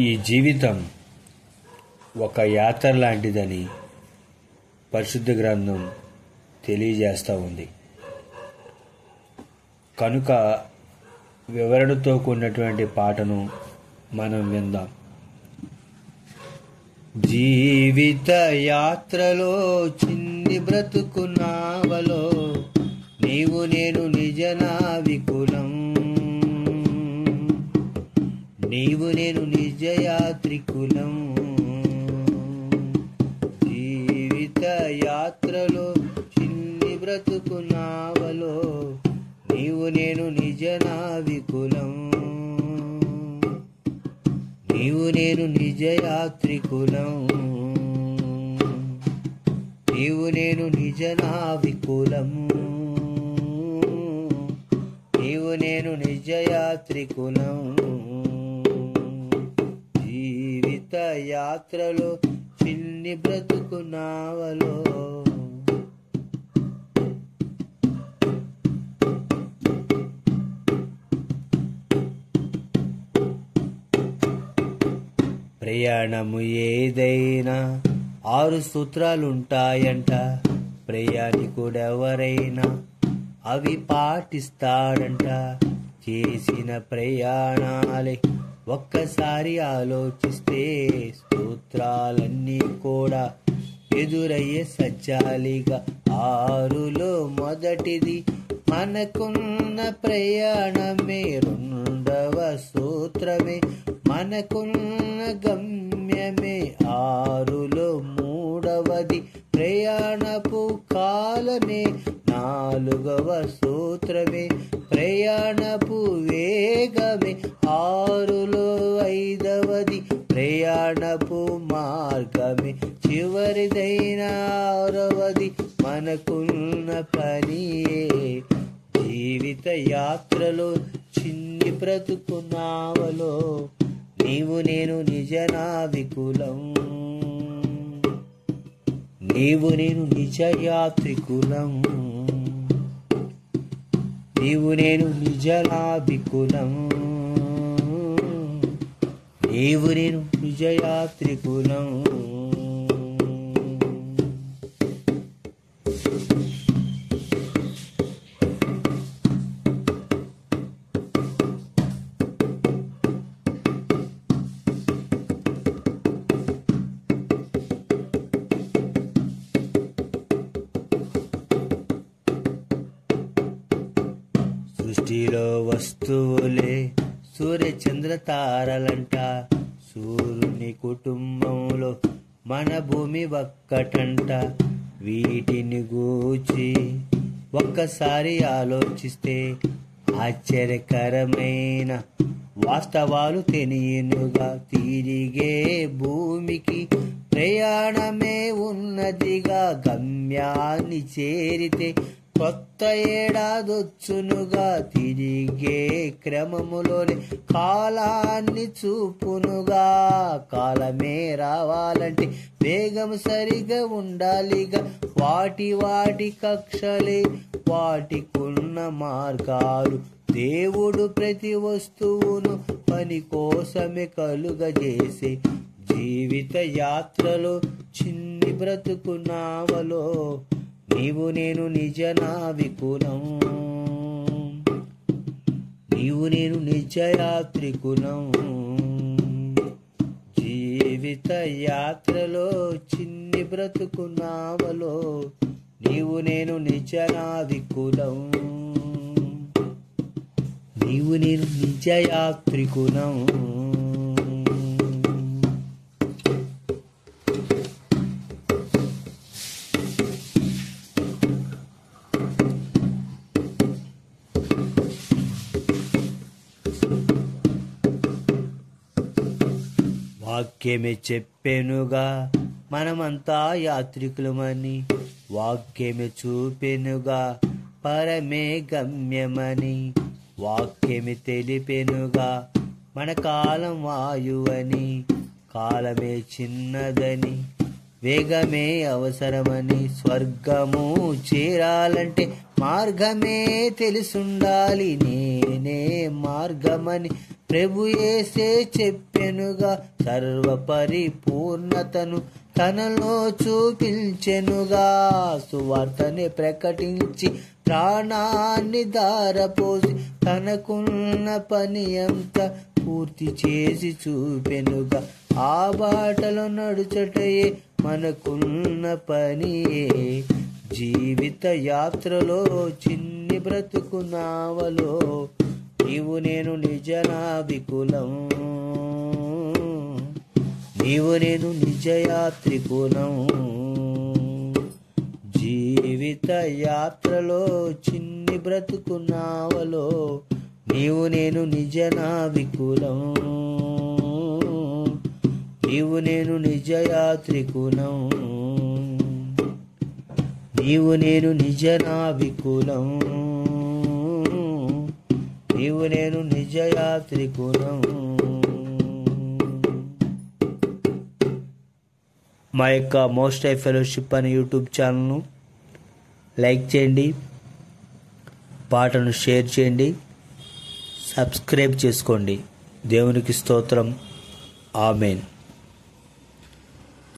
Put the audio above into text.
ఈ జీవితం ఒక యాత్ర లాంటిదని పరిశుద్ధ గ్రంథం తెలియజేస్తూ ఉంది. కనుక వివరణతో కూడినటువంటి పాటను మనం విందాం. జీవిత యాత్రలో చిన్ని బ్రతుకు నావలో నీవు నేను నిజ నావికులం, నీవు నేను నిజ యాత్రికులం. జీవిత యాత్రలో చిన్ని బ్రతుకు నావలో నీవు నేను నిజ నావికులం, నీవు నేను నిజ యాత్రికులం, నీవు నేను నిజ నావికులం, నీవు నేను నిజ యాత్రికులం. జీవిత యాత్రలో చిన్ని బ్రతుకు నావలో ప్రయాణము ఏదైనా 6 సూత్రాలుంటాయంట. ప్రయాణికుడెవరైనా అవి పాటిస్తాడంట. చేసిన ప్రయాణాలే ఒక్కసారి ఆలోచిస్తే సూత్రాలన్నీ కూడా ఎదురయ్యే సజ్జాలిగా. 6లో మొదటిది మనకున్న ప్రయాణమే, 2వ సూత్రమే మనకున్న గమ్యమే, 6లో 3వది ప్రయాణపు కాలమే, 4వ సూత్రమే ప్రయాణపు వేగమే, 6లో 5వది ప్రయాణపు మార్గమే, చివరిదైన 6వది మనకున్న పనియే. జీవిత యాత్రలో చిన్ని బ్రతుకు నావలో నీవు నేను నిజ నావికులం, నీవు నేను నిజ యాత్రికులం, నీవు నేను నిజ నావికులం, నీవు నేను నిజ యాత్రికులం. సృష్టిలో వస్తువులే సూర్యచంద్ర తారలంట. సూర్యుని కుటుంబంలో మన భూమి ఒక్కటంట. వీటిని గూర్చి ఒక్కసారి ఆలోచిస్తే ఆశ్చర్యకరమైన వాస్తవాలు తెలియనుగా. తిరిగే భూమికి ప్రయాణమే ఉన్నదిగా. గమ్యాన్ని చేరితే కొత్త ఏడాదొచ్చునుగా. తిరిగే క్రమములోనే కాలాన్ని చూపునుగా. కాలమే రావాలంటే వేగం సరిగా ఉండాలిగా. వాటి కక్షలే వాటికున్న మార్గాలు. దేవుడు ప్రతి వస్తువును పని కోసమే కలుగజేసే. జీవిత యాత్రలో చిన్ని బ్రతుకు నావలో నీవు నేను నిజ నావికులం, నీవు నేను నిజ యాత్రికులం. జీవిత యాత్రలో చిన్ని బ్రతుకు నావలో నీవు నేను నిజ నావికులం, నీవు నేను నిజ యాత్రికులం. వాక్యమే చెప్పెనుగా మనమంతా యాత్రికులమని. వాక్యమే చూపెనుగా పరమే గమ్యమని. వాక్యమే తెలిపెనుగా మన కాలం వాయువని. కాలమే చిన్నదని వేగమే అవసరమని. స్వర్గము చేరాలంటే మార్గమే తెలుసుండాలి, నేనే మార్గమని ప్రభు యేసే చెప్పెనుగా. సర్వ పరిపూర్ణతను తనలో చూపించెనుగా. సువార్తని ప్రకటించి ప్రాణాన్ని ధారపోసి తనకున్న పని అంతా పూర్తి చేసి చూపెనుగా. ఆ బాటలో నడుచటయే మనకున్న పనియే. జీవిత యాత్రలో చిన్ని బ్రతుకు నావలో నీవు నేను నిజ నావికులం, నీవు నేను నిజ యాత్రికులం. జీవిత యాత్రలో చిన్ని బ్రతుకు నావలో నీవు నేను నిజ నావికులం, నీవు నేను నిజ యాత్రికులం, నీవు నేను నిజ నావికులం, నీవు నేను నిజ యాత్రికులం. మా యొక్క మోస్ట్ హై ఫెలోషిప్ అనే యూట్యూబ్ ఛానల్ను లైక్ చేయండి, పాటను షేర్ చేయండి, సబ్స్క్రైబ్ చేసుకోండి. దేవునికి స్తోత్రం. ఆమేన్.